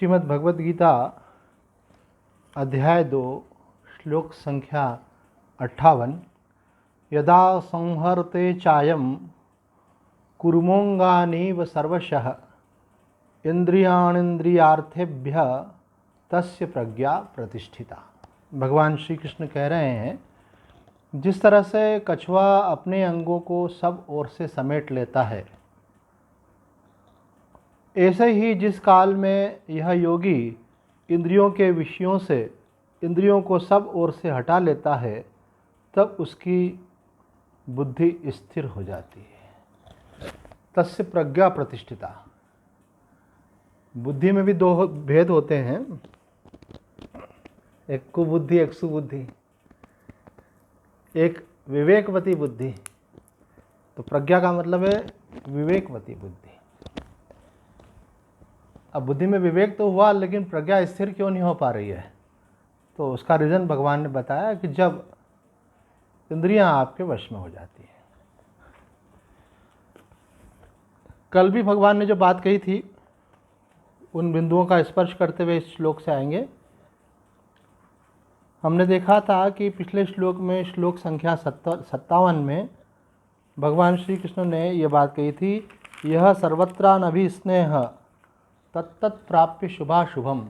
श्रीमद् भगवद गीता अध्याय 2 श्लोक संख्या 58। यदा संहरते चायं कुर्मोऽङ्गानीव सर्वशः इंद्रियाणीन्द्रियार्थेभ्यः तस्य प्रज्ञा प्रतिष्ठिता। भगवान श्री कृष्ण कह रहे हैं, जिस तरह से कछुआ अपने अंगों को सब ओर से समेट लेता है, ऐसे ही जिस काल में यह योगी इंद्रियों के विषयों से इंद्रियों को सब ओर से हटा लेता है, तब उसकी बुद्धि स्थिर हो जाती है। तस्य प्रज्ञा प्रतिष्ठिता। बुद्धि में भी दो भेद होते हैं, एक कुबुद्धि, एक सुबुद्धि, एक विवेकवती बुद्धि। तो प्रज्ञा का मतलब है विवेकवती बुद्धि। अब बुद्धि में विवेक तो हुआ, लेकिन प्रज्ञा स्थिर क्यों नहीं हो पा रही है? तो उसका रीज़न भगवान ने बताया कि जब इंद्रियां आपके वश में हो जाती हैं। कल भी भगवान ने जो बात कही थी, उन बिंदुओं का स्पर्श करते हुए इस श्लोक से आएंगे। हमने देखा था कि पिछले श्लोक में, श्लोक संख्या 57 में भगवान श्री कृष्ण ने यह बात कही थी, यह सर्वत्रानभिस्नेह तत्तत् प्राप्य शुभाशुभम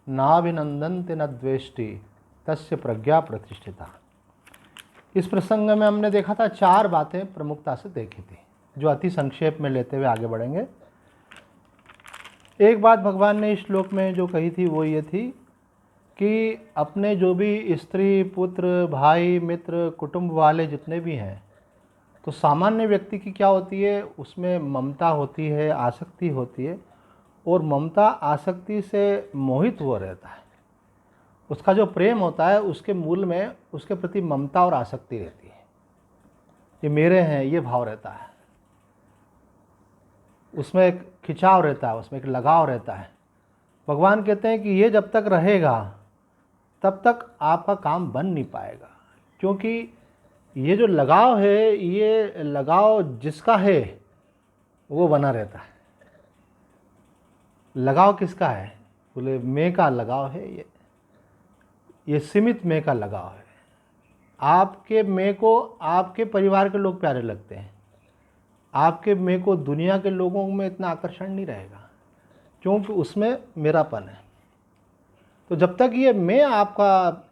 नाभिनंदन्ति न द्वेष्टि तस्य प्रज्ञा प्रतिष्ठिता। इस प्रसंग में हमने देखा था 4 बातें प्रमुखता से देखी थी, जो अति संक्षेप में लेते हुए आगे बढ़ेंगे। एक बात भगवान ने इस श्लोक में जो कही थी वो ये थी कि अपने जो भी स्त्री, पुत्र, भाई, मित्र, कुटुंब वाले जितने भी हैं, तो सामान्य व्यक्ति की क्या होती है, उसमें ममता होती है, आसक्ति होती है, और ममता आसक्ति से मोहित हुआ रहता है। उसका जो प्रेम होता है, उसके मूल में उसके प्रति ममता और आसक्ति रहती है। ये मेरे हैं, ये भाव रहता है, उसमें एक खिंचाव रहता है, उसमें एक लगाव रहता है। भगवान कहते हैं कि ये जब तक रहेगा तब तक आपका काम बन नहीं पाएगा, क्योंकि ये जो लगाव है, ये लगाव जिसका है वो बना रहता है। लगाव किसका है? बोले मैं का लगाव है। ये सीमित मैं का लगाव है। आपके मैं को आपके परिवार के लोग प्यारे लगते हैं, आपके मैं को दुनिया के लोगों में इतना आकर्षण नहीं रहेगा, क्योंकि उसमें मेरापन है। तो जब तक ये मैं आपका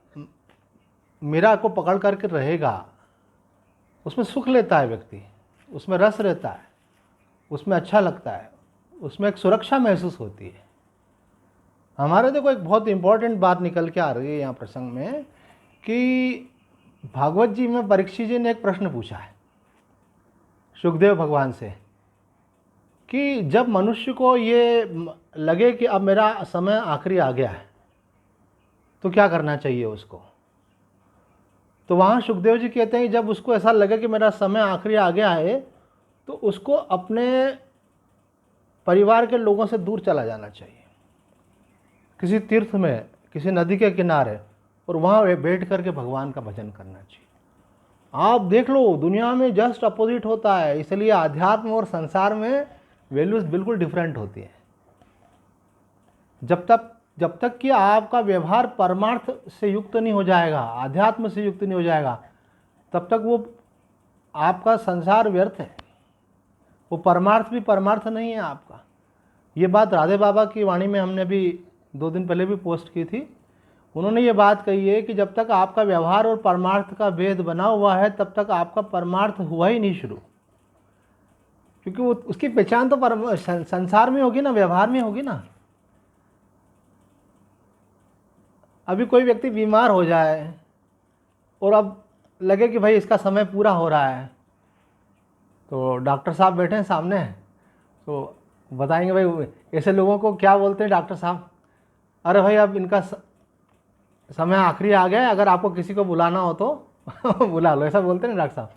मेरा को पकड़ करके रहेगा, उसमें सुख लेता है व्यक्ति, उसमें रस रहता है, उसमें अच्छा लगता है, उसमें एक सुरक्षा महसूस होती है। हमारे देखो एक बहुत इंपॉर्टेंट बात निकल के आ रही है यहाँ प्रसंग में कि भागवत जी में परीक्षित जी ने एक प्रश्न पूछा है सुखदेव भगवान से कि जब मनुष्य को ये लगे कि अब मेरा समय आखिरी आ गया है, तो क्या करना चाहिए उसको? तो वहाँ सुखदेव जी कहते हैं, जब उसको ऐसा लगे कि मेरा समय आखिरी आ गया है, तो उसको अपने परिवार के लोगों से दूर चला जाना चाहिए, किसी तीर्थ में, किसी नदी के किनारे, और वहाँ बैठ करके भगवान का भजन करना चाहिए। आप देख लो, दुनिया में जस्ट अपोजिट होता है, इसलिए अध्यात्म और संसार में वैल्यूज बिल्कुल डिफरेंट होती हैं। जब तक कि आपका व्यवहार परमार्थ से युक्त नहीं हो जाएगा, अध्यात्म से युक्त नहीं हो जाएगा, तब तक वो आपका संसार व्यर्थ है। वो परमार्थ भी परमार्थ नहीं है आपका। ये बात राधे बाबा की वाणी में हमने भी 2 दिन पहले भी पोस्ट की थी। उन्होंने ये बात कही है कि जब तक आपका व्यवहार और परमार्थ का भेद बना हुआ है, तब तक आपका परमार्थ हुआ ही नहीं शुरू, क्योंकि वो उसकी पहचान तो संसार में होगी ना, व्यवहार में होगी ना। अभी कोई व्यक्ति बीमार हो जाए और अब लगे कि भाई इसका समय पूरा हो रहा है, तो डॉक्टर साहब बैठे हैं सामने, तो बताएंगे भाई ऐसे लोगों को क्या बोलते हैं डॉक्टर साहब, अरे भाई अब इनका समय आखिरी आ गया है, अगर आपको किसी को बुलाना हो तो बुला लो, ऐसा बोलते हैं डॉक्टर साहब।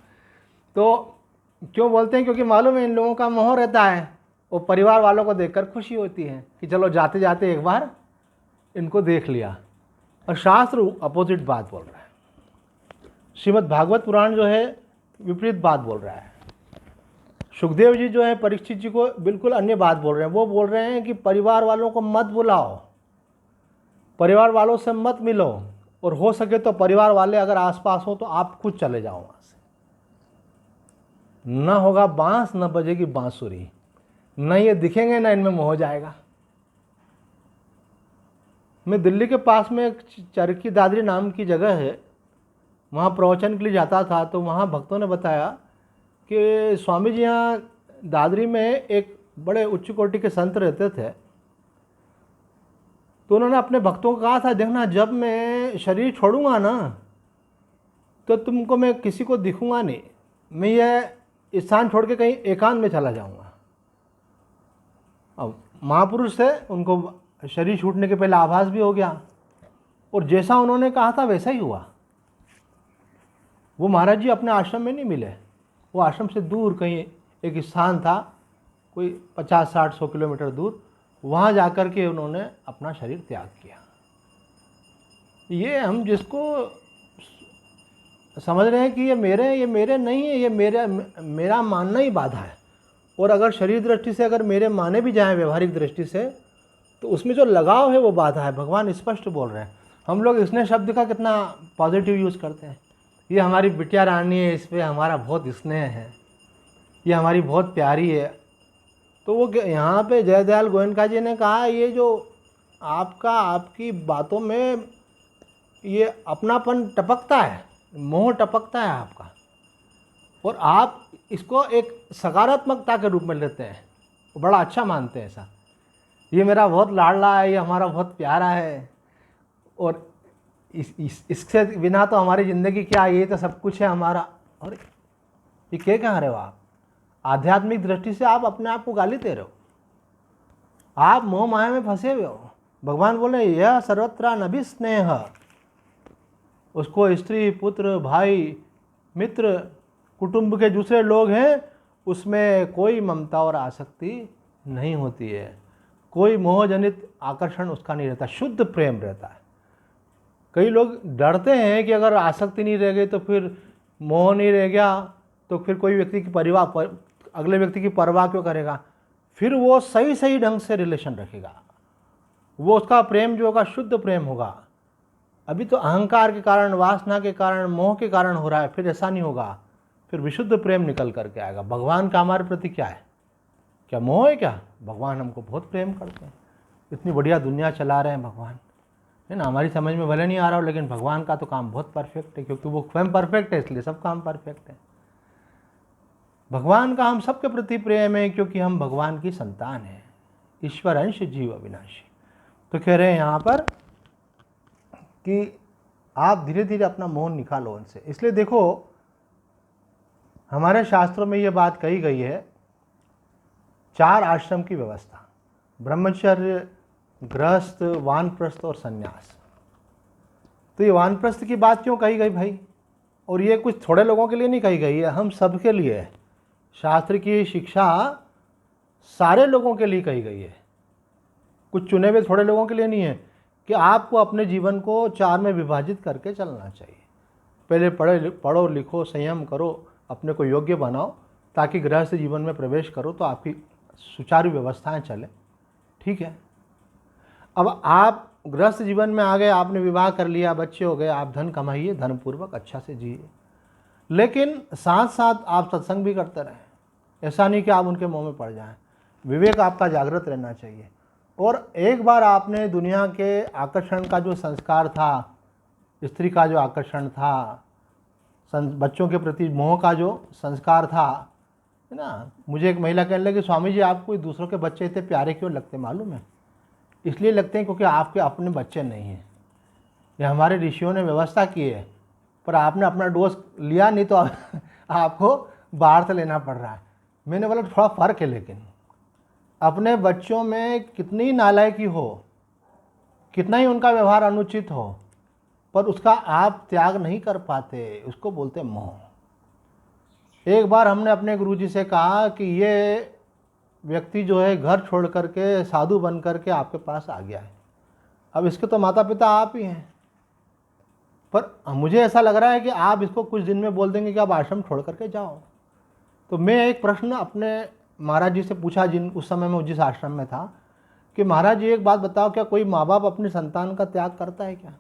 तो क्यों बोलते हैं? क्योंकि मालूम है इन लोगों का मोह रहता है, वो परिवार वालों को देखकर खुशी होती है कि चलो जाते जाते एक बार इनको देख लिया। और शास्त्र अपोजिट बात बोल रहा है। श्रीमद् भागवत पुराण जो है विपरीत बात बोल रहा है। सुखदेव जी जो है परीक्षित जी को बिल्कुल अन्य बात बोल रहे हैं। वो बोल रहे हैं कि परिवार वालों को मत बुलाओ, परिवार वालों से मत मिलो, और हो सके तो परिवार वाले अगर आसपास हो तो आप खुद चले जाओ वहाँ से। न होगा बांस न बजेगी बांसुरी, न ये दिखेंगे न इनमें मोह जाएगा। मैं दिल्ली के पास में एक चरखी दादरी नाम की जगह है, वहाँ प्रवचन के लिए जाता था। तो वहाँ भक्तों ने बताया कि स्वामी जी यहाँ दादरी में एक बड़े उच्च कोटि के संत रहते थे। तो उन्होंने अपने भक्तों को कहा था, देखना जब मैं शरीर छोड़ूंगा ना तो तुमको मैं किसी को दिखूंगा नहीं, मैं ये स्थान छोड़ के कहीं एकांत में चला जाऊंगा। अब महापुरुष से उनको शरीर छूटने के पहले आभास भी हो गया, और जैसा उन्होंने कहा था वैसा ही हुआ। वो महाराज जी अपने आश्रम में नहीं मिले, वो आश्रम से दूर कहीं एक स्थान था, कोई 50-60-100 किलोमीटर दूर, वहाँ जाकर के उन्होंने अपना शरीर त्याग किया। ये हम जिसको समझ रहे हैं कि ये मेरे नहीं है, ये मेरा मानना ही बाधा है। और अगर शरीर दृष्टि से अगर मेरे माने भी जाएं व्यवहारिक दृष्टि से, तो उसमें जो लगाव है वो बाधा है। भगवान स्पष्ट बोल रहे हैं। हम लोग स्नेह शब्द का कितना पॉजिटिव यूज़ करते हैं, ये हमारी बिटिया रानी है, इस पर हमारा बहुत स्नेह है, ये हमारी बहुत प्यारी है। तो वो यहाँ पे जयदयाल गोयनका जी ने कहा, ये जो आपकी बातों में ये अपनापन टपकता है, मोह टपकता है आपका, और आप इसको एक सकारात्मकता के रूप में लेते हैं, वो बड़ा अच्छा मानते हैं ऐसा। ये मेरा बहुत लाडला है, ये हमारा बहुत प्यारा है, और इससे बिना तो हमारी ज़िंदगी क्या, ये तो सब कुछ है हमारा। और ये क्या कह रहे हो आप? आध्यात्मिक दृष्टि से आप अपने आप को गाली दे रहे हो, आप मोह माया में फंसे हुए हो। भगवान बोले यह सर्वत्र नभि स्नेह, उसको स्त्री पुत्र भाई मित्र कुटुंब के दूसरे लोग हैं, उसमें कोई ममता और आसक्ति नहीं होती है, कोई मोहजनित आकर्षण उसका नहीं रहता, शुद्ध प्रेम रहता है। कई लोग डरते हैं कि अगर आसक्ति नहीं रह गई तो फिर मोह नहीं रह गया तो फिर कोई व्यक्ति की अगले व्यक्ति की परवाह क्यों करेगा, फिर वो सही ढंग से रिलेशन रखेगा, वो उसका प्रेम जो होगा शुद्ध प्रेम होगा। अभी तो अहंकार के कारण, वासना के कारण, मोह के कारण हो रहा है, फिर ऐसा नहीं होगा, फिर विशुद्ध प्रेम निकल करके आएगा। भगवान का हमारे प्रति क्या है? क्या मोह है क्या? भगवान हमको बहुत प्रेम करते हैं, इतनी बढ़िया दुनिया चला रहे हैं भगवान, है ना। हमारी समझ में भले नहीं आ रहा हो, लेकिन भगवान का तो काम बहुत परफेक्ट है, क्योंकि वो स्वयं परफेक्ट है, इसलिए सब काम परफेक्ट है। भगवान का हम सबके प्रति प्रेम है, क्योंकि हम भगवान की संतान हैं, ईश्वर अंश जीव अविनाशी। तो कह रहे हैं यहाँ पर कि आप धीरे धीरे अपना मोह निकालो उनसे। इसलिए देखो, हमारे शास्त्रों में ये बात कही गई है, 4 आश्रम की व्यवस्था, ब्रह्मचर्य, गृहस्थ, वानप्रस्थ और संन्यास। तो ये वानप्रस्थ की बात क्यों कही गई भाई? और ये कुछ थोड़े लोगों के लिए नहीं कही गई है, हम सब के लिए है। शास्त्र की शिक्षा सारे लोगों के लिए कही गई है, कुछ चुने हुए थोड़े लोगों के लिए नहीं है, कि आपको अपने जीवन को 4 में विभाजित करके चलना चाहिए। पहले पढ़ो लिखो, संयम करो, अपने को योग्य बनाओ, ताकि गृहस्थ जीवन में प्रवेश करो तो आपकी सुचारू व्यवस्थाएं चले। ठीक है, अब आप गृहस्थ जीवन में आ गए, आपने विवाह कर लिया, बच्चे हो गए, आप धन कमाइए, धनपूर्वक अच्छा से जिए, लेकिन साथ साथ आप सत्संग भी करते रहें। ऐसा नहीं कि आप उनके मुंह में पड़ जाएं, विवेक आपका जागृत रहना चाहिए। और एक बार आपने दुनिया के आकर्षण का जो संस्कार था, स्त्री का जो आकर्षण था, बच्चों के प्रति मोह का जो संस्कार था, है ना। मुझे एक महिला कहने लगी, स्वामी जी आपको दूसरों के बच्चे इतने प्यारे क्यों लगते मालूम है? इसलिए लगते हैं क्योंकि आपके अपने बच्चे नहीं हैं। ये हमारे ऋषियों ने व्यवस्था की है, पर आपने अपना डोज लिया नहीं, तो आपको बाहर से लेना पड़ रहा है। मैंने बोला थोड़ा फ़र्क है, लेकिन अपने बच्चों में कितनी नालायकी हो, कितना ही उनका व्यवहार अनुचित हो, पर उसका आप त्याग नहीं कर पाते, उसको बोलते मोह। एक बार हमने अपने गुरुजी से कहा कि ये व्यक्ति जो है घर छोड़ करके साधु बन करके आपके पास आ गया है, अब इसके तो माता पिता आप ही हैं, पर मुझे ऐसा लग रहा है कि आप इसको कुछ दिन में बोल देंगे कि आप आश्रम छोड़ करके जाओ। तो मैं एक प्रश्न अपने महाराज जी से पूछा, जिन उस समय मैं जिस आश्रम में था, कि महाराज जी एक बात बताओ, क्या कोई माँ बाप अपनी संतान का त्याग करता है क्या?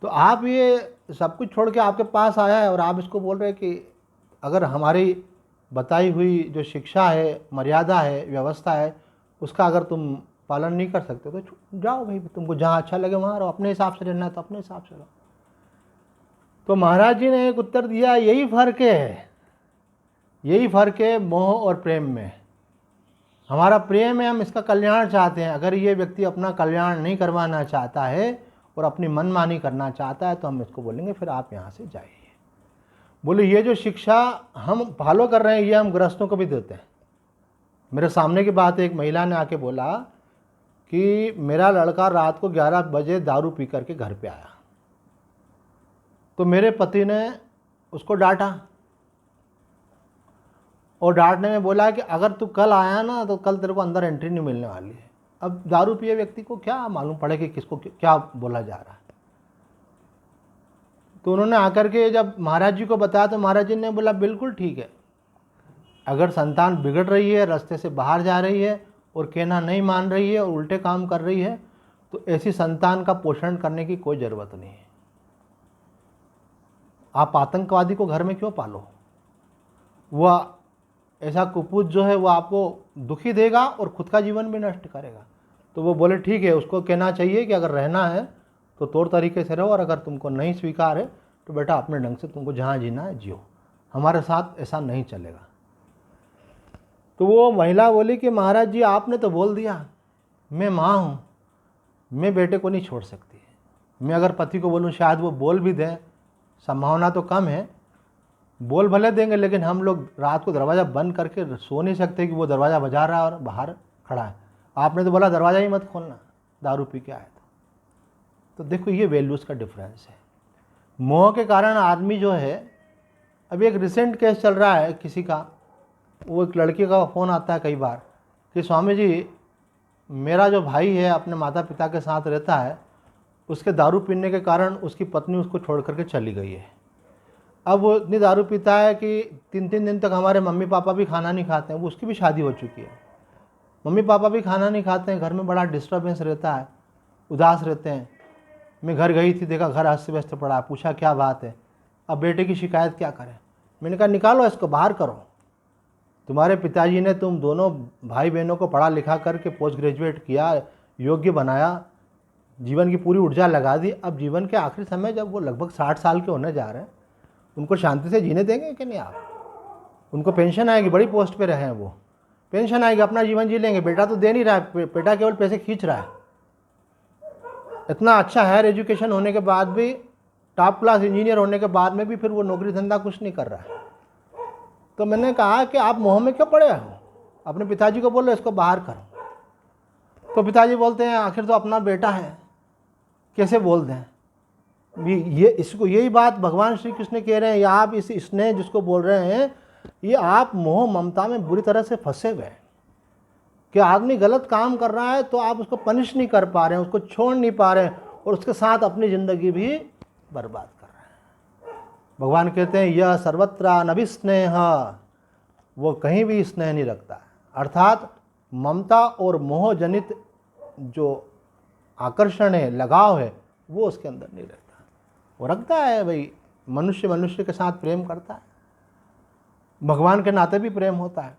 तो आप ये सब कुछ छोड़ के आपके पास आया है और आप इसको बोल रहे हैं कि अगर हमारी बताई हुई जो शिक्षा है, मर्यादा है, व्यवस्था है, उसका अगर तुम पालन नहीं कर सकते तो जाओ भाई, तुमको जहाँ अच्छा लगे वहाँ रहो, अपने हिसाब से रहना है तो अपने हिसाब से रहो। तो महाराज जी ने एक उत्तर दिया, यही फर्क है, यही फर्क है मोह और प्रेम में। हमारा प्रेम है, हम इसका कल्याण चाहते हैं। अगर ये व्यक्ति अपना कल्याण नहीं करवाना चाहता है और अपनी मनमानी करना चाहता है तो हम इसको बोलेंगे फिर आप यहाँ से जाइए। बोले ये जो शिक्षा हम फॉलो कर रहे हैं ये हम गृहस्थों को भी देते हैं। मेरे सामने की बात, एक महिला ने आके बोला कि मेरा लड़का रात को 11 बजे दारू पी करके घर पे आया, तो मेरे पति ने उसको डांटा और डांटने में बोला कि अगर तू कल आया ना तो कल तेरे को अंदर एंट्री नहीं मिलने वाली है। अब दारू पिए व्यक्ति को क्या मालूम पड़े कि किसको क्या बोला जा रहा है। तो उन्होंने आकर के जब महाराज जी को बताया तो महाराज जी ने बोला बिल्कुल ठीक है, अगर संतान बिगड़ रही है, रास्ते से बाहर जा रही है और कहना नहीं मान रही है और उल्टे काम कर रही है, तो ऐसी संतान का पोषण करने की कोई ज़रूरत नहीं है। आप आतंकवादी को घर में क्यों पालो? वह ऐसा कुपूत जो है वो आपको दुखी देगा और खुद का जीवन भी नष्ट करेगा। तो वो बोले ठीक है, उसको कहना चाहिए कि अगर रहना है तो तौर तरीके से रहो और अगर तुमको नहीं स्वीकार है तो बेटा अपने ढंग से तुमको जहाँ जीना है जियो, हमारे साथ ऐसा नहीं चलेगा। तो वो महिला बोली कि महाराज जी आपने तो बोल दिया, मैं माँ हूँ, मैं बेटे को नहीं छोड़ सकती। मैं अगर पति को बोलूँ शायद वो बोल भी दें, संभावना तो कम है, बोल भले देंगे, लेकिन हम लोग रात को दरवाज़ा बंद करके सो नहीं सकते कि वो दरवाज़ा बजा रहा है और बाहर खड़ा है। आपने तो बोला दरवाज़ा ही मत खोलना, दारू पी के आए तो देखो ये वैल्यूज़ का डिफरेंस है। मोह के कारण आदमी जो है, अभी एक रिसेंट केस चल रहा है किसी का, वो एक लड़की का फ़ोन आता है कई बार कि स्वामी जी मेरा जो भाई है अपने माता पिता के साथ रहता है, उसके दारू पीने के कारण उसकी पत्नी उसको छोड़ करके चली गई है। अब वो इतनी दारू पीता है कि 3-3 दिन तक हमारे मम्मी पापा भी खाना नहीं खाते हैं। वो उसकी भी शादी हो चुकी है, मम्मी पापा भी खाना नहीं खाते हैं, घर में बड़ा डिस्टर्बेंस रहता है, उदास रहते हैं। मैं घर गई थी, देखा घर अस्त व्यस्त पड़ा, पूछा क्या बात है। अब बेटे की शिकायत क्या करें? मैंने कहा निकालो इसको, बाहर करो। तुम्हारे पिताजी ने तुम दोनों भाई बहनों को पढ़ा लिखा करके पोस्ट ग्रेजुएट किया, योग्य बनाया, जीवन की पूरी ऊर्जा लगा दी। अब जीवन के आखिरी समय जब वो लगभग 60 साल के होने जा रहे हैं, उनको शांति से जीने देंगे कि नहीं आप? उनको पेंशन आएगी, बड़ी पोस्ट पे रहे हैं वो, पेंशन आएगी, अपना जीवन जी लेंगे। बेटा तो दे नहीं रहा है, बेटा केवल पैसे खींच रहा है। इतना अच्छा हायर एजुकेशन होने के बाद भी, टॉप क्लास इंजीनियर होने के बाद में भी फिर वो नौकरी धंधा कुछ नहीं कर रहा है। तो मैंने कहा कि आप मोह में क्यों पड़े हो? अपने पिताजी को बोलो इसको बाहर करो। तो पिताजी बोलते हैं आखिर तो अपना बेटा है, कैसे बोल दें? ये इसको यही बात भगवान श्री कृष्ण कह रहे हैं, या आप इस स्नेह जिसको बोल रहे हैं, ये आप मोह ममता में बुरी तरह से फंसे हुए हैं कि आदमी गलत काम कर रहा है तो आप उसको पनिश नहीं कर पा रहे हैं, उसको छोड़ नहीं पा रहे हैं और उसके साथ अपनी ज़िंदगी भी बर्बाद कर रहे हैं। भगवान कहते हैं यह सर्वत्र नभिस्नेह, वो कहीं भी स्नेह नहीं रखता। अर्थात ममता और मोह जनित जो आकर्षण है, लगाव है, वो उसके अंदर नहीं रहता। वो रखता है भाई, मनुष्य मनुष्य के साथ प्रेम करता है, भगवान के नाते भी प्रेम होता है,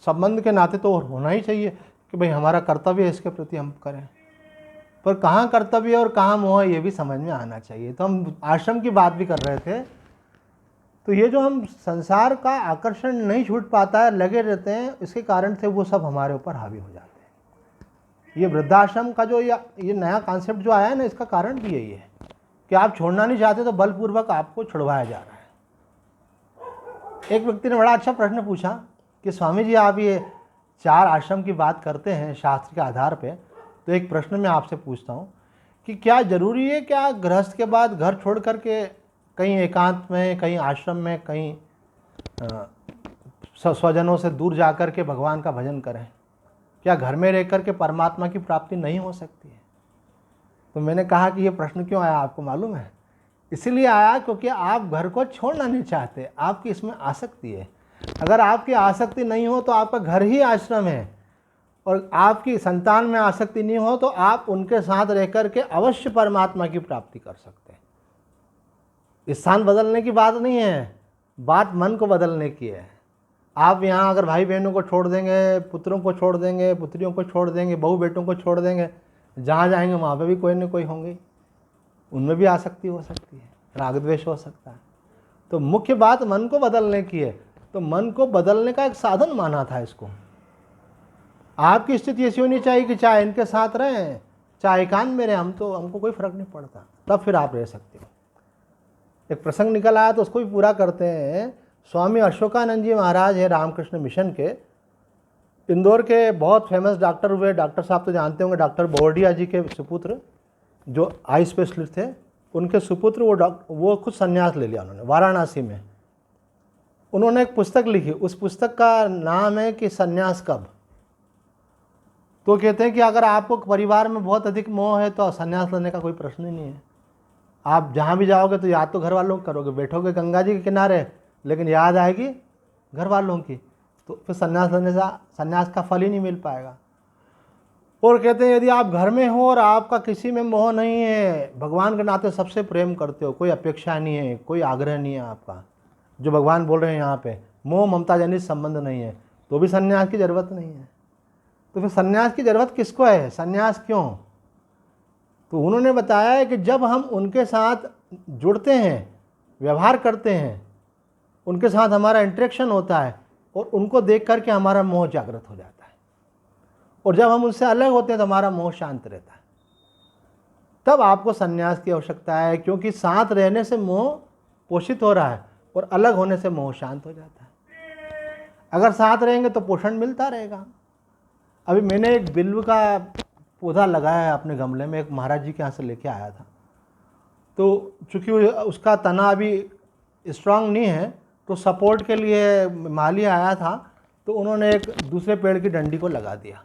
संबंध के नाते तो होना ही चाहिए कि भाई हमारा कर्तव्य है इसके प्रति हम करें। पर कहाँ कर्तव्य और कहाँ मोह ये भी समझ में आना चाहिए। तो हम आश्रम की बात भी कर रहे थे, तो ये जो हम संसार का आकर्षण नहीं छूट पाता है, लगे रहते हैं, इसके कारण से वो सब हमारे ऊपर हावी हो जाते हैं। ये वृद्धाश्रम का जो ये नया कॉन्सेप्ट जो आया है ना, इसका कारण भी यही है कि आप छोड़ना नहीं चाहते तो बलपूर्वक आपको छुड़वाया जा रहा है। एक व्यक्ति ने बड़ा अच्छा प्रश्न पूछा कि स्वामी जी आप ये 4 आश्रम की बात करते हैं शास्त्र के आधार पे, तो एक प्रश्न मैं आपसे पूछता हूँ कि क्या ज़रूरी है क्या गृहस्थ के बाद घर छोड़ करके कहीं एकांत में, कहीं आश्रम में, कहीं स्वजनों से दूर जा कर के भगवान का भजन करें? क्या घर में रह कर के परमात्मा की प्राप्ति नहीं हो सकती है? तो मैंने कहा कि ये प्रश्न क्यों आया आपको मालूम है? इसलिए आया क्योंकि आप घर को छोड़ना नहीं चाहते, आपकी इसमें आसक्ति है। अगर आपकी आसक्ति नहीं हो तो आपका घर ही आश्रम है, और आपकी संतान में आसक्ति नहीं हो तो आप उनके साथ रह कर के अवश्य परमात्मा की प्राप्ति कर सकते हैं। स्थान बदलने की बात नहीं है, बात मन को बदलने की है। आप यहाँ अगर भाई बहनों को छोड़ देंगे, पुत्रों को छोड़ देंगे, पुत्रियों को छोड़ देंगे, बहू बेटों को छोड़ देंगे, जहाँ जाएंगे वहाँ पे भी कोई न कोई होंगे, उनमें भी आसक्ति हो सकती है, राग द्वेष हो सकता है। तो मुख्य बात मन को बदलने की है। तो मन को बदलने का एक साधन माना था इसको। आपकी स्थिति ऐसी होनी चाहिए कि चाहे इनके साथ रहें, चाहे एकांत में रहें, हमको कोई फर्क नहीं पड़ता, तब फिर आप रह सकते हो। एक प्रसंग निकल आया तो उसको भी पूरा करते हैं। स्वामी अशोकानंद जी महाराज है रामकृष्ण मिशन के, इंदौर के बहुत फेमस डॉक्टर हुए। डॉक्टर साहब तो जानते होंगे, डॉक्टर बोरडिया जी के सुपुत्र जो आई स्पेशलिस्ट थे, उनके सुपुत्र वो खुद संन्यास ले लिया उन्होंने वाराणसी में। उन्होंने एक पुस्तक लिखी, उस पुस्तक का नाम है कि संन्यास कब। तो कहते हैं कि अगर आपको परिवार में बहुत अधिक मोह है तो संन्यास लेने का कोई प्रश्न ही नहीं है। आप जहाँ भी जाओगे तो याद तो घर वालों को करोगे, बैठोगे गंगा जी के किनारे लेकिन याद आएगी घर वालों की, तो फिर संन्यास लेने से संन्यास का फल ही नहीं मिल पाएगा। और कहते हैं यदि आप घर में हो और आपका किसी में मोह नहीं है, भगवान के नाते सबसे प्रेम करते हो, कोई अपेक्षा नहीं है, कोई आग्रह नहीं है आपका, जो भगवान बोल रहे हैं यहाँ पे मोह ममता जनित संबंध नहीं है, तो भी संन्यास की ज़रूरत नहीं है। तो फिर संन्यास की ज़रूरत किसको है, संन्यास क्यों? तो उन्होंने बताया है कि जब हम उनके साथ जुड़ते हैं, व्यवहार करते हैं, उनके साथ हमारा इंटरेक्शन होता है और उनको देख करके हमारा मोह जागृत हो जाता है, और जब हम उनसे अलग होते हैं तो हमारा मोह शांत रहता है। तब आपको संन्यास की आवश्यकता है, क्योंकि साथ रहने से मोह पोषित हो रहा है और अलग होने से मोह शांत हो जाता है। अगर साथ रहेंगे तो पोषण मिलता रहेगा। अभी मैंने एक बिल्व का पौधा लगाया है अपने गमले में, एक महाराज जी के यहाँ से लेके आया था। तो चूँकि उसका तना अभी स्ट्रांग नहीं है, तो सपोर्ट के लिए माली आया था, तो उन्होंने एक दूसरे पेड़ की डंडी को लगा दिया।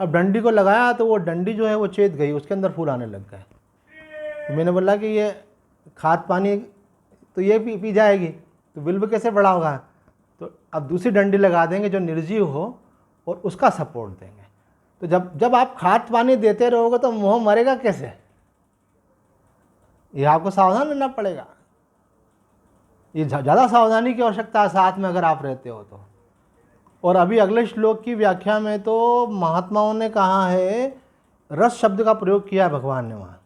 अब डंडी को लगाया तो वो डंडी जो है वो चेत गई, उसके अंदर फूल आने लग गए। तो मैंने बोला कि ये खाद पानी तो ये पी जाएगी, तो बिल्व कैसे बड़ा होगा? तो अब दूसरी डंडी लगा देंगे जो निर्जीव हो और उसका सपोर्ट देंगे। तो जब आप खाद पानी देते रहोगे तो मोह मरेगा कैसे? ये आपको सावधान रहना पड़ेगा। ये ज़्यादा सावधानी की आवश्यकता है साथ में अगर आप रहते हो तो। और अभी अगले श्लोक की व्याख्या में तो महात्माओं ने कहा है, रस शब्द का प्रयोग किया है भगवान ने वहाँ।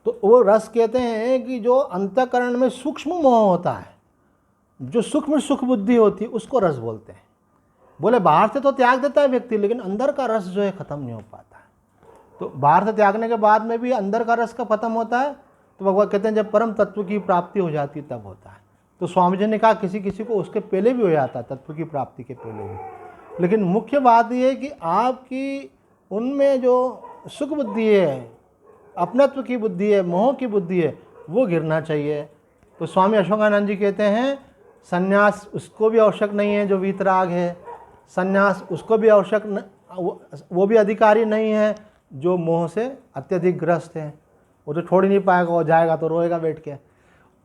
तो वो रस कहते हैं कि जो अंतःकरण में सूक्ष्म मोह होता है, जो सूक्ष्म सुख बुद्धि होती है, उसको रस बोलते हैं। बोले बाहर से तो त्याग देता है व्यक्ति, लेकिन अंदर का रस जो है ख़त्म नहीं हो पाता है। तो बाहर से त्यागने के बाद में भी अंदर का रस का ख़त्म होता है, तो भगवान कहते हैं जब परम तत्व की प्राप्ति हो जाती है तब होता है। तो स्वामी जी ने कहा किसी किसी को उसके पहले भी हो जाता है, तत्व की प्राप्ति के पहले भी। लेकिन मुख्य बात यह है कि आपकी उनमें जो सुख बुद्धि है, अपनत्व की बुद्धि है, मोह की बुद्धि है, वो गिरना चाहिए। तो स्वामी अशोकानंद जी कहते हैं संन्यास उसको भी आवश्यक नहीं है जो वीतराग है, संन्यास उसको भी आवश्यक वो भी अधिकारी नहीं है जो मोह से अत्यधिक ग्रस्त है। वो तो छोड़ ही नहीं पाएगा, वो जाएगा तो रोएगा बैठ के।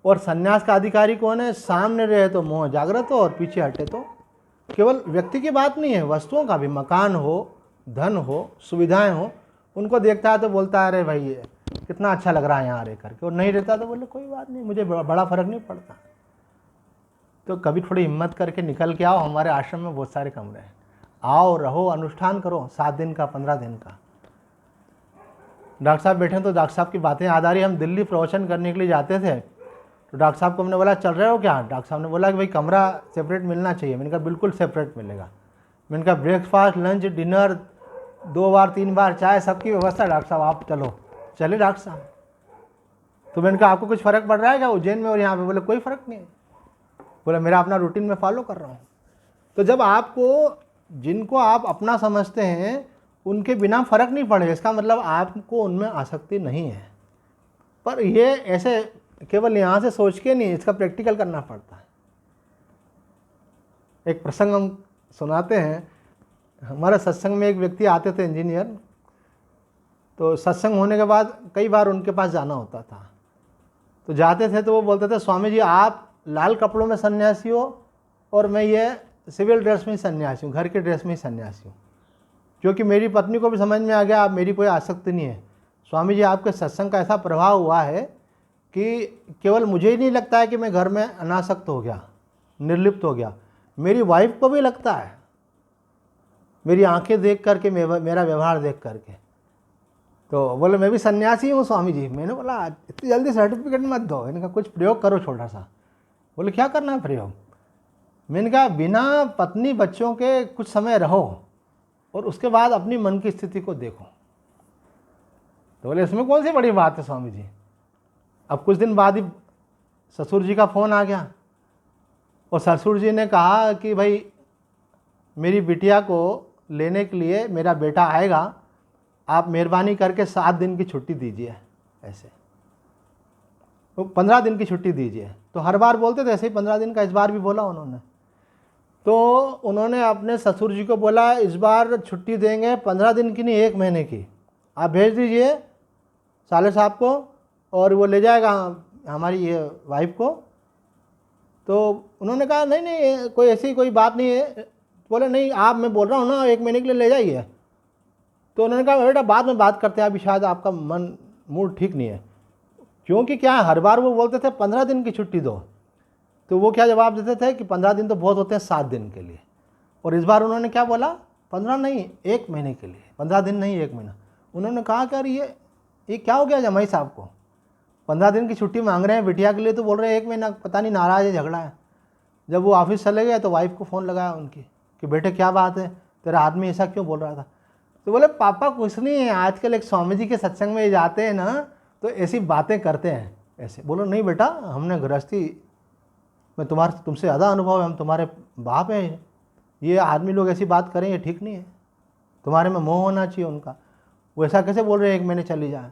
और संन्यास का अधिकारी कौन है? सामने रहे तो मोह जागृत हो और पीछे हटे तो। केवल व्यक्ति की बात नहीं है, वस्तुओं का भी, मकान हो, धन हो, सुविधाएं हो, उनको देखता है तो बोलता है अरे भाई ये कितना अच्छा लग रहा है यहाँ रह करके, और नहीं रहता तो बोले कोई बात नहीं, मुझे बड़ा फर्क नहीं पड़ता। तो कभी थोड़ी हिम्मत करके निकल के आओ, हमारे आश्रम में बहुत सारे कमरे हैं, आओ रहो, अनुष्ठान करो 7 दिन का 15 दिन का। डॉक्टर साहब बैठे तो डॉक्टर साहब की बातें याद आ रही। हम दिल्ली प्रवचन करने के लिए जाते थे तो डॉक्टर साहब को हमने बोला चल रहे हो क्या? डॉक्टर साहब ने बोला कि भाई कमरा सेपरेट मिलना चाहिए। मैंने कहा बिल्कुल सेपरेट मिलेगा। मैंने कहा ब्रेकफास्ट, लंच, डिनर, 2 बार 3 बार चाय, सबकी व्यवस्था। डॉक्टर साहब आप चलो। चले डॉक्टर साहब। तो मैंने कहा आपको कुछ फ़र्क पड़ रहा है क्या उज्जैन में और यहाँ पे? बोले कोई फ़र्क नहीं है। बोला मेरा अपना रूटीन में फॉलो कर रहा हूँ। तो जब आपको जिनको आप अपना समझते हैं उनके बिना फ़र्क नहीं पड़ेगा, इसका मतलब आपको उनमें आसक्ति नहीं है। पर ये ऐसे केवल यहाँ से सोच के नहीं, इसका प्रैक्टिकल करना पड़ता है। एक प्रसंग हम सुनाते हैं। हमारे सत्संग में एक व्यक्ति आते थे, इंजीनियर। तो सत्संग होने के बाद कई बार उनके पास जाना होता था। तो जाते थे तो वो बोलते थे स्वामी जी आप लाल कपड़ों में सन्यासी हो और मैं ये सिविल ड्रेस में ही सन्यासी हूँ, घर के ड्रेस में ही सन्यासी हूँ। क्योंकि मेरी पत्नी को भी समझ में आ गया आप मेरी कोई आसक्ति नहीं है। स्वामी जी आपके सत्संग का ऐसा प्रभाव हुआ है कि केवल मुझे ही नहीं लगता है कि मैं घर में अनासक्त हो गया, निर्लिप्त हो गया, मेरी वाइफ को भी लगता है, मेरी आंखें देख करके, मेरा व्यवहार देख करके। तो बोले मैं भी सन्यासी हूँ स्वामी जी। मैंने बोला इतनी जल्दी सर्टिफिकेट मत दो, इनका कुछ प्रयोग करो छोटा सा। बोले क्या करना है प्रयोग? मैंने कहा बिना पत्नी बच्चों के कुछ समय रहो और उसके बाद अपनी मन की स्थिति को देखो। तो बोले इसमें कौन सी बड़ी बात है स्वामी जी। अब कुछ दिन बाद ही ससुर जी का फ़ोन आ गया और ससुर जी ने कहा कि भाई मेरी बिटिया को लेने के लिए मेरा बेटा आएगा, आप मेहरबानी करके 7 दिन की छुट्टी दीजिए। ऐसे तो 15 दिन की छुट्टी दीजिए। तो हर बार बोलते थे ऐसे ही 15 दिन का, इस बार भी बोला उन्होंने। तो उन्होंने अपने ससुर जी को बोला इस बार छुट्टी देंगे 15 दिन की नहीं, 1 महीने की। आप भेज दीजिए साले साहब को और वो ले जाएगा हमारी ये वाइफ को। तो उन्होंने कहा नहीं नहीं कोई ऐसी कोई बात नहीं है। बोले नहीं आप, मैं बोल रहा हूँ ना 1 महीने के लिए ले जाइए। तो उन्होंने कहा बेटा बाद में बात करते हैं, अभी शायद आपका मूड ठीक नहीं है। क्योंकि क्या हर बार वो बोलते थे 15 दिन की छुट्टी दो, तो वो क्या जवाब देते थे कि 15 दिन तो बहुत होते हैं 7 दिन के लिए। और इस बार उन्होंने क्या बोला 15 नहीं 1 महीने के लिए, 15 दिन नहीं 1 महीना। उन्होंने कहा कि अरे ये क्या हो गया जमाई साहब को, 15 दिन की छुट्टी मांग रहे हैं बिटिया के लिए तो बोल रहे हैं 1 महीना, पता नहीं नाराज़ है, झगड़ा है। जब वो ऑफिस चले गए तो वाइफ को फ़ोन लगाया उनकी कि बेटे क्या बात है, तेरा आदमी ऐसा क्यों बोल रहा था। तो बोले पापा कुछ नहीं है, आजकल एक स्वामी जी के सत्संग में जाते हैं ना तो ऐसी बातें करते हैं ऐसे। बोलो नहीं बेटा हमने गृहस्थी में तुमसे ज़्यादा अनुभव है, हम तुम्हारे बाप हैं, ये आदमी लोग ऐसी बात करें ये ठीक नहीं है, तुम्हारे में मोह होना चाहिए उनका। वो ऐसा कैसे बोल रहे हैं 1 महीने चली जाए।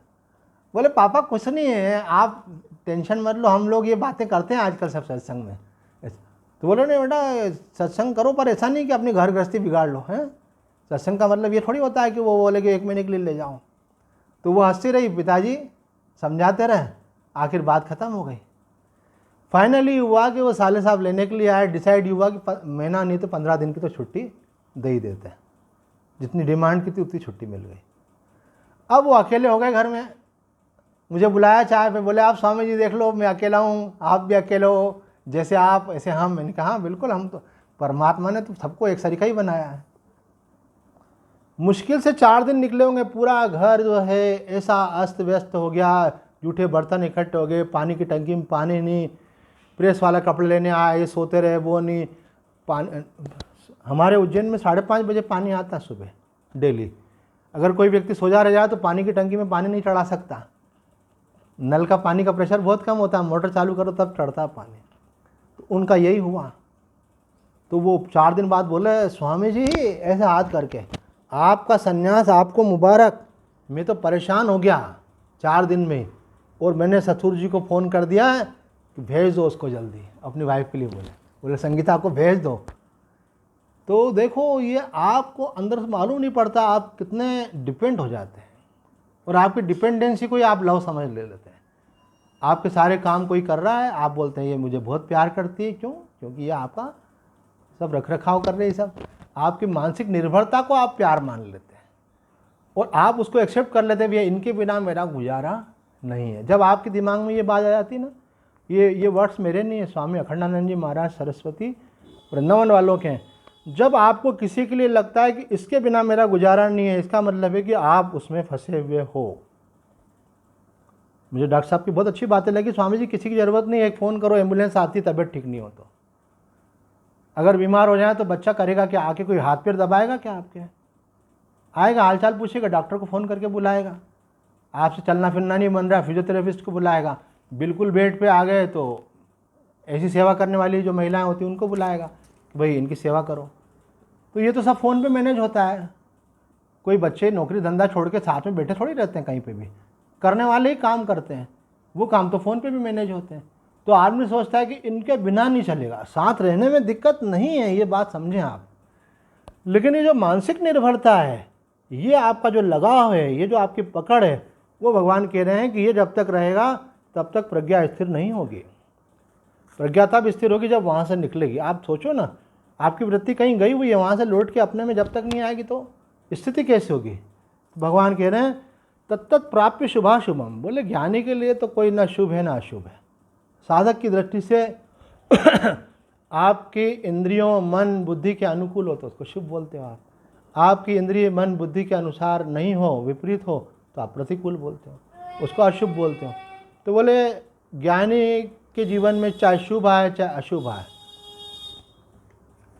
बोले पापा कुछ नहीं है, आप टेंशन मत लो, हम लोग ये बातें करते हैं आजकल सब सत्संग में। तो बोले नहीं बेटा सत्संग करो पर ऐसा नहीं कि अपनी घर गृहस्थी बिगाड़ लो हैं। सत्संग का मतलब ये थोड़ी होता है कि वो बोले कि 1 महीने के लिए ले जाओ। तो वो हंसती रही, पिताजी समझाते रहे, आखिर बात ख़त्म हो गई। फाइनली हुआ कि वो साले साहब लेने के लिए आए, डिसाइड हुआ कि महीना नहीं तो 15 दिन की तो छुट्टी दे ही देते हैं, जितनी डिमांड की थी उतनी छुट्टी मिल गई। अब वो अकेले हो गए घर में, मुझे बुलाया चाय पे, बोले आप स्वामी जी देख लो मैं अकेला हूँ, आप भी अकेले हो, जैसे आप ऐसे हम। मैंने कहा हाँ बिल्कुल, हम तो परमात्मा ने तो सबको एक सरीका ही बनाया है। मुश्किल से 4 दिन निकले होंगे, पूरा घर जो है ऐसा अस्त व्यस्त हो गया, जूठे बर्तन इकट्ठे हो गए, पानी की टंकी में पानी नहीं, प्रेस वाला कपड़े लेने आए, ये सोते रहे वो नहीं। पानी हमारे उज्जैन में 5:30 बजे पानी आता है सुबह डेली। अगर कोई व्यक्ति सो जा रह जाए तो पानी की टंकी में पानी नहीं चढ़ा सकता, नल का पानी का प्रेशर बहुत कम होता है, मोटर चालू करो तब चढ़ता है पानी। तो उनका यही हुआ। तो वो 4 दिन बाद बोले स्वामी जी ऐसे हाथ करके, आपका सन्यास आपको मुबारक, मैं तो परेशान हो गया 4 दिन में, और मैंने ससुर जी को फ़ोन कर दिया है कि भेज दो उसको जल्दी, अपनी वाइफ के लिए बोले संगीता को भेज दो। तो देखो ये आपको अंदर से मालूम नहीं पड़ता आप कितने डिपेंड हो जाते हैं, और आपकी डिपेंडेंसी को ही आप लव समझ ले लेते हैं। आपके सारे काम कोई कर रहा है, आप बोलते हैं ये मुझे बहुत प्यार करती है, क्यों? क्योंकि ये आपका सब रख रखाव कर रहे हैं, सब आपकी मानसिक निर्भरता को आप प्यार मान लेते हैं और आप उसको एक्सेप्ट कर लेते हैं भैया इनके बिना मेरा गुजारा नहीं है। जब आपके दिमाग में ये बात आ जाती है ना, ये वर्ड्स मेरे नहीं है, स्वामी अखंडानंद जी महाराज सरस्वती वृंदावन वालों के हैं। जब आपको किसी के लिए लगता है कि इसके बिना मेरा गुजारा नहीं है, इसका मतलब है कि आप उसमें फंसे हुए हो। मुझे डॉक्टर साहब की बहुत अच्छी बातें लगी, स्वामी जी किसी की ज़रूरत नहीं है, एक फ़ोन करो एम्बुलेंस आती, तबीयत ठीक नहीं हो तो। अगर बीमार हो जाए तो बच्चा करेगा क्या, आके कोई हाथ पैर दबाएगा क्या आपके? आएगा, हालचाल पूछेगा, डॉक्टर को फ़ोन करके बुलाएगा, आपसे चलना फिरना नहीं बन रहा, फिजियोथेरेपिस्ट को बुलाएगा, बिल्कुल बेड पे आ गए तो ऐसी सेवा करने वाली जो महिलाएं होती हैं उनको बुलाएगा कि भाई इनकी सेवा करो। तो ये तो सब फ़ोन पे मैनेज होता है। कोई बच्चे नौकरी धंधा छोड़ के साथ में बैठे थोड़ी रहते हैं, कहीं पे भी करने वाले ही काम करते हैं, वो काम तो फ़ोन पे भी मैनेज होते हैं। तो आदमी सोचता है कि इनके बिना नहीं चलेगा, साथ रहने में दिक्कत नहीं है, ये बात समझें आप। लेकिन ये जो मानसिक निर्भरता है, ये आपका जो लगाव है, ये जो आपकी पकड़ है, वो भगवान कह रहे हैं कि ये जब तक रहेगा तब तक प्रज्ञा स्थिर नहीं होगी। प्रज्ञा तब स्थिर होगी जब वहाँ से निकलेगी। आप सोचो ना, आपकी वृत्ति कहीं गई हुई है, वहाँ से लौट के अपने में जब तक नहीं आएगी तो स्थिति कैसे होगी। भगवान कह रहे हैं तत्त प्राप्य शुभाशुभम। बोले ज्ञानी के लिए तो कोई ना शुभ है ना अशुभ है। साधक की दृष्टि से आपकी इंद्रियों मन बुद्धि के अनुकूल हो तो उसको शुभ बोलते हो आप। आपकी इंद्रिय मन बुद्धि के अनुसार नहीं हो, विपरीत हो, तो आप प्रतिकूल बोलते हो, उसको अशुभ बोलते हो। तो बोले ज्ञानी के जीवन में चाहे शुभ आए चाहे अशुभ आए,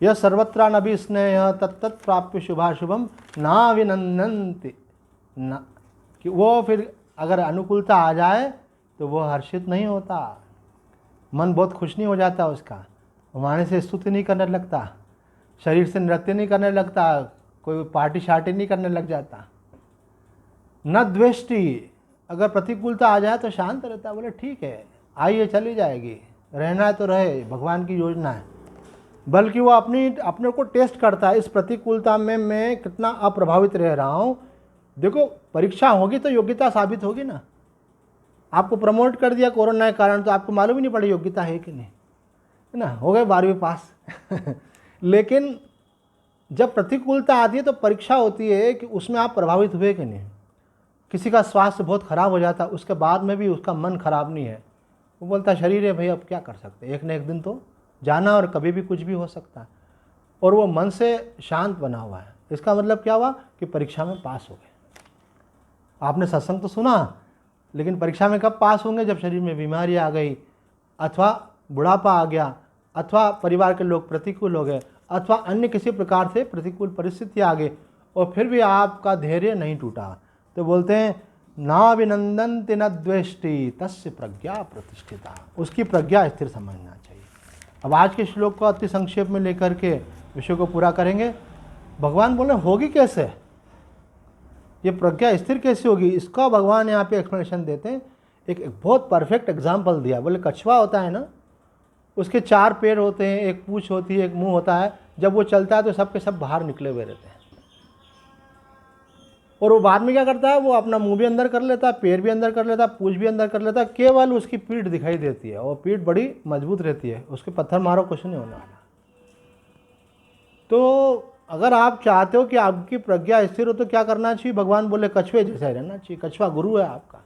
यह सर्वत्र नभि स्नेह तत्त प्राप्य शुभाशुभम नाभिनंदन्ति न, कि वो फिर अगर अनुकूलता आ जाए तो वो हर्षित नहीं होता, मन बहुत खुश नहीं हो जाता उसका, वाणी से स्तुति नहीं करने लगता, शरीर से नृत्य नहीं करने लगता, कोई पार्टी शार्टी नहीं करने लग जाता। न द्वेष्टि, अगर प्रतिकूलता आ जाए तो शांत रहता है। बोले ठीक है, आइए चली जाएगी, रहना है तो रहे, भगवान की योजना है। बल्कि वो अपने को टेस्ट करता है, इस प्रतिकूलता में मैं कितना अप्रभावित रह रहा हूँ। देखो परीक्षा होगी तो योग्यता साबित होगी ना। आपको प्रमोट कर दिया कोरोना के कारण तो आपको मालूम ही नहीं पड़ा योग्यता है कि नहीं, है ना, हो गए 12वीं पास लेकिन जब प्रतिकूलता आती है तो परीक्षा होती है कि उसमें आप प्रभावित हुए कि नहीं। किसी का स्वास्थ्य बहुत ख़राब हो जाता है, उसके बाद में भी उसका मन खराब नहीं है, वो बोलता शरीर है भाई अब क्या कर सकते हैं, एक न एक दिन तो जाना और कभी भी कुछ भी हो सकता है, और वो मन से शांत बना हुआ है। इसका मतलब क्या हुआ कि परीक्षा में पास हो गए। आपने सत्संग तो सुना, लेकिन परीक्षा में कब पास होंगे, जब शरीर में बीमारी आ गई, अथवा बुढ़ापा आ गया, अथवा परिवार के लोग प्रतिकूल हो गए, अथवा अन्य किसी प्रकार से प्रतिकूल परिस्थिति आ गई, और फिर भी आपका धैर्य नहीं टूटा। तो बोलते हैं नाभिनंदन्ति न द्वेष्टि तस्य प्रज्ञा प्रतिष्ठिता, उसकी प्रज्ञा स्थिर समझना चाहिए। अब आज के श्लोक को अति संक्षेप में लेकर के विषय को पूरा करेंगे। भगवान बोले होगी कैसे, ये प्रज्ञा स्थिर कैसे होगी, इसका भगवान यहाँ पे एक्सप्लेनेशन देते हैं। एक बहुत परफेक्ट एग्जाम्पल दिया। बोले कछुआ होता है ना, उसके 4 पैर होते हैं, एक पूँछ होती है, एक मुंह होता है। जब वो चलता है तो सब के सब बाहर निकले हुए रहते हैं, और वो बाद में क्या करता है, वो अपना मुंह भी अंदर कर लेता है, पैर भी अंदर कर लेता है, पूँछ भी अंदर कर लेता है, केवल उसकी पीठ दिखाई देती है, और पीठ बड़ी मजबूत रहती है, उसके पत्थर मारो कुछ नहीं होने वाला। तो अगर आप चाहते हो कि आपकी प्रज्ञा स्थिर हो तो क्या करना चाहिए, भगवान बोले कछुए जैसा ही रहना चाहिए। कछुआ गुरु है आपका।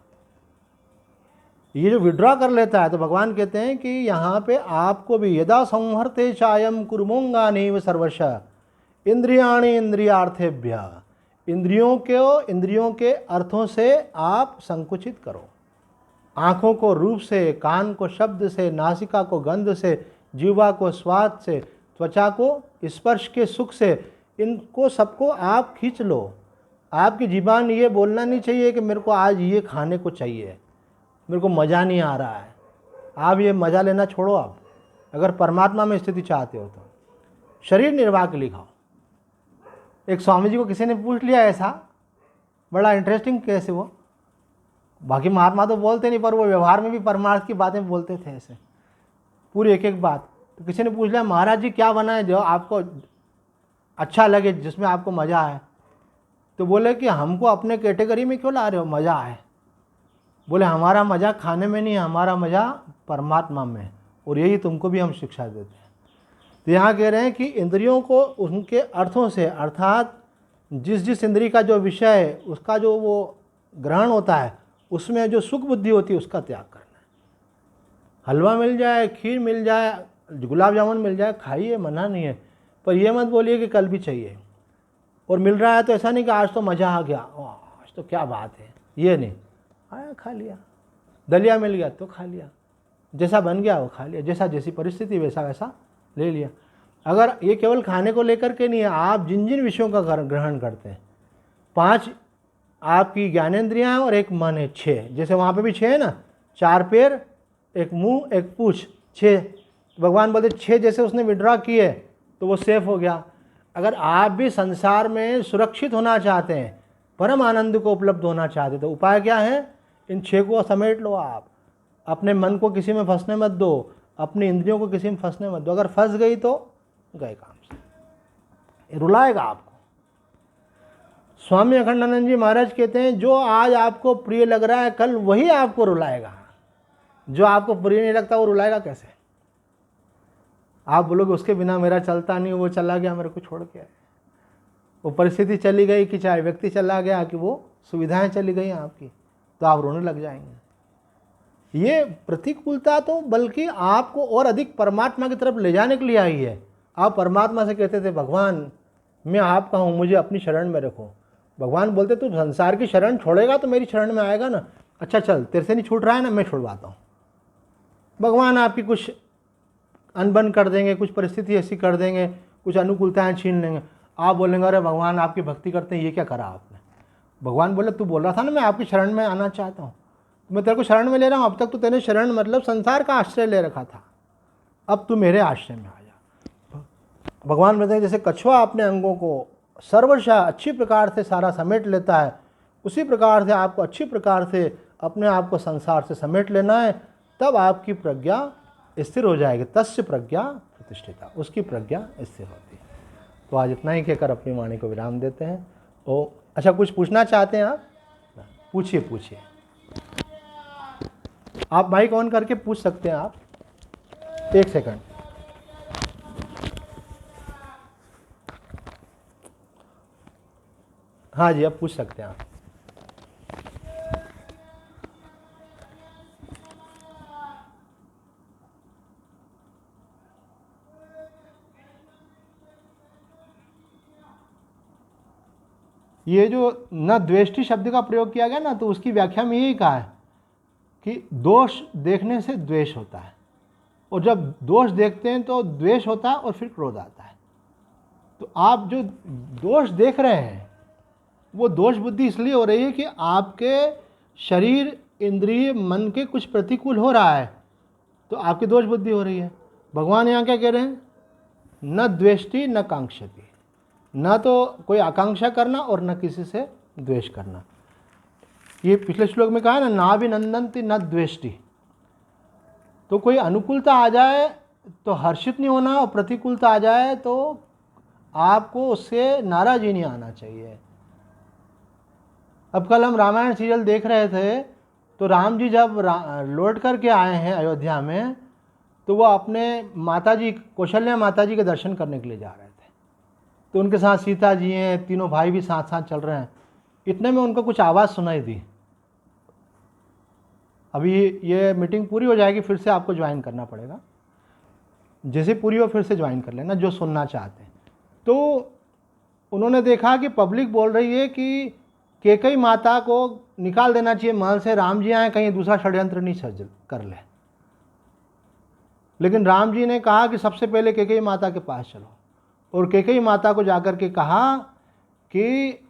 ये जो विड्रॉ कर लेता है, तो भगवान कहते हैं कि यहाँ पे आपको भी यदा संहर्ते चायम कुर्मोंगानीव सर्वश इंद्रियाणि इंद्रियार्थेभ्य, इंद्रियों के अर्थों से आप संकुचित करो। आँखों को रूप से, कान को शब्द से, नासिका को गंध से, जीवा को स्वाद से, त्वचा को स्पर्श के सुख से, इनको सबको आप खींच लो। आपकी जीवान ये बोलना नहीं चाहिए कि मेरे को आज ये खाने को चाहिए, मेरे को मज़ा नहीं आ रहा है। आप ये मज़ा लेना छोड़ो। आप अगर परमात्मा में स्थिति चाहते हो तो शरीर निर्वाह के लिए खाओ। एक स्वामी जी को किसी ने पूछ लिया ऐसा, बड़ा इंटरेस्टिंग केस है वो। बाकी महात्मा तो बोलते नहीं, पर वो व्यवहार में भी परमार्थ की बातें बोलते थे ऐसे, पूरी एक एक बात। तो किसी ने पूछ लिया महाराज जी क्या बनाए जो आपको अच्छा लगे, जिसमें आपको मज़ा आए। तो बोले कि हमको अपने कैटेगरी में क्यों ला रहे हो, मज़ा आए। बोले हमारा मज़ा खाने में नहीं, हमारा मज़ा परमात्मा में, और यही तुमको भी हम शिक्षा देते हैं। तो यहाँ कह रहे हैं कि इंद्रियों को उनके अर्थों से, अर्थात जिस इंद्रिय का जो विषय है उसका जो वो ग्रहण होता है, उसमें जो सुख बुद्धि होती है उसका त्याग करना है। हलवा मिल जाए, खीर मिल जाए, गुलाब जामुन मिल जाए, खाइए, मना नहीं है, पर यह मत बोलिए कि कल भी चाहिए। और मिल रहा है तो ऐसा नहीं कि आज तो मज़ा आ गया, आज तो क्या बात है, ये नहीं, आया खा लिया। दलिया मिल गया तो खा लिया, जैसा बन गया वो खा लिया, जैसा जैसी परिस्थिति वैसा वैसा ले लिया। अगर ये केवल खाने को लेकर के नहीं है, आप जिन जिन विषयों का ग्रहण करते हैं, 5 आपकी ज्ञानेंद्रियाँ हैं और एक मन है, 6। जैसे वहाँ पे भी 6 है ना, 4 पैर, एक मुंह, एक पूँछ, 6। भगवान बोलते 6 जैसे उसने विड्रॉ किए तो वो सेफ हो गया। अगर आप भी संसार में सुरक्षित होना चाहते हैं, परम आनंद को उपलब्ध होना चाहते हैं, तो उपाय क्या है, इन 6 को समेट लो। आप अपने मन को किसी में फंसने मत दो, अपनी इंद्रियों को किसी में फंसने मत दो। अगर फंस गई तो गए काम से, रुलाएगा आपको। स्वामी अखंडानंद जी महाराज कहते हैं जो आज आपको प्रिय लग रहा है कल वही आपको रुलाएगा, जो आपको प्रिय नहीं लगता वो रुलाएगा कैसे। आप बोलोगे उसके बिना मेरा चलता नहीं, वो चला गया मेरे को छोड़ के, वो परिस्थिति चली गई कि चाहे व्यक्ति चला गया कि वो सुविधाएं चली गई आपकी, तो आप रोने लग जाएंगे। ये प्रतिकूलता तो बल्कि आपको और अधिक परमात्मा की तरफ ले जाने के लिए आई है। आप परमात्मा से कहते थे भगवान मैं आपका हूँ, मुझे अपनी शरण में रखो। भगवान बोलते तू संसार की शरण छोड़ेगा तो मेरी शरण में आएगा ना। अच्छा चल, तेरे से नहीं छूट रहा है ना, मैं छुड़वाता हूँ। भगवान आपकी कुछ अनबन कर देंगे, कुछ परिस्थिति ऐसी कर देंगे, कुछ अनुकूलताएं छीन लेंगे। आप बोलेंगे अरे भगवान आपकी भक्ति करते हैं, ये क्या करा आपने। भगवान बोले तू बोल रहा था ना मैं आपकी शरण में आना चाहता हूँ, मैं तेरे को शरण में ले रहा हूँ। अब तक तो तेरे शरण मतलब संसार का आश्रय ले रखा था, अब तू मेरे आश्रय में आ जा। भगवान बताएं जैसे कछुआ अपने अंगों को सर्वशः अच्छी प्रकार से सारा समेट लेता है, उसी प्रकार से आपको अच्छी प्रकार से अपने आप को संसार से समेट लेना है, तब आपकी प्रज्ञा स्थिर हो जाएगी। तस्य प्रज्ञा प्रतिष्ठिता, उसकी प्रज्ञा स्थिर होती है। तो आज इतना ही कहकर अपनी वाणी को विराम देते हैं। ओ अच्छा, कुछ पूछना चाहते हैं आप? पूछिए पूछिए, आप माइक ऑन करके पूछ सकते हैं आप। 1 सेकंड। हाँ जी, अब पूछ सकते हैं आप। ये जो न द्वेष्टि शब्द का प्रयोग किया गया ना, तो उसकी व्याख्या में यही कहा है कि दोष देखने से द्वेष होता है, और जब दोष देखते हैं तो द्वेष होता है और फिर क्रोध आता है। तो आप जो दोष देख रहे हैं वो दोष बुद्धि इसलिए हो रही है कि आपके शरीर इंद्रिय मन के कुछ प्रतिकूल हो रहा है, तो आपकी दोष बुद्धि हो रही है। भगवान यहाँ क्या कह रहे हैं? न द्वेष्टि न कांक्षति, न तो कोई आकांक्षा करना और न किसी से द्वेष करना। ये पिछले श्लोक में कहा है ना, नाभिनंदन्ति न द्वेष्टि। तो कोई अनुकूलता आ जाए तो हर्षित नहीं होना, और प्रतिकूलता आ जाए तो आपको उससे नाराज ही नहीं आना चाहिए। अब कल हम रामायण सीरियल देख रहे थे, तो राम जी जब लौट करके आए हैं अयोध्या में, तो वो अपने माताजी कौशल्या माताजी के दर्शन करने के लिए जा रहे थे। तो उनके साथ सीता जी हैं, तीनों भाई भी साथ साथ चल रहे हैं। इतने में उनको कुछ आवाज़ सुनाई दी। अभी ये मीटिंग पूरी हो जाएगी, फिर से आपको ज्वाइन करना पड़ेगा। जैसे पूरी हो फिर से ज्वाइन कर लेना जो सुनना चाहते हैं। तो उन्होंने देखा कि पब्लिक बोल रही है कि कैकेयी माता को निकाल देना चाहिए महल से, राम जी आए कहीं दूसरा षड्यंत्र नहीं सज कर ले। लेकिन राम जी ने कहा कि सबसे पहले कैकेयी माता के पास चलो, और कैकेयी माता को जाकर के कहा कि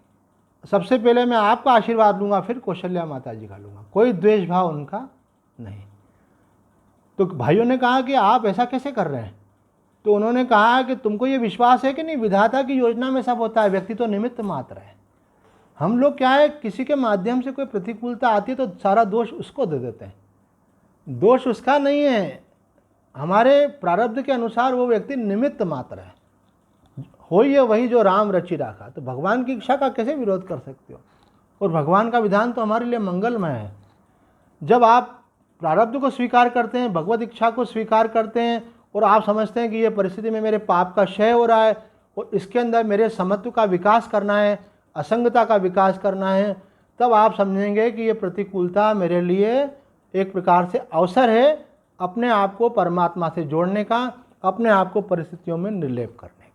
सबसे पहले मैं आपका आशीर्वाद लूँगा, फिर कौशल्या माता जी का लूँगा। कोई द्वेष भाव उनका नहीं। तो भाइयों ने कहा कि आप ऐसा कैसे कर रहे हैं? तो उन्होंने कहा कि तुमको ये विश्वास है कि नहीं, विधाता की योजना में सब होता है, व्यक्ति तो निमित्त मात्र है। हम लोग क्या है, किसी के माध्यम से कोई प्रतिकूलता आती है तो सारा दोष उसको दे देते हैं। दोष उसका नहीं है, हमारे प्रारब्ध के अनुसार वो व्यक्ति निमित्त मात्र है। हो ये वही जो राम रचि राखा। तो भगवान की इच्छा का कैसे विरोध कर सकते हो? और भगवान का विधान तो हमारे लिए मंगलमय है। जब आप प्रारब्ध को स्वीकार करते हैं, भगवत इच्छा को स्वीकार करते हैं, और आप समझते हैं कि ये परिस्थिति में मेरे पाप का क्षय हो रहा है और इसके अंदर मेरे समत्व का विकास करना है, असंगता का विकास करना है, तब आप समझेंगे कि ये प्रतिकूलता मेरे लिए एक प्रकार से अवसर है अपने आप को परमात्मा से जोड़ने का, अपने आप को परिस्थितियों में निर्लेप करने का।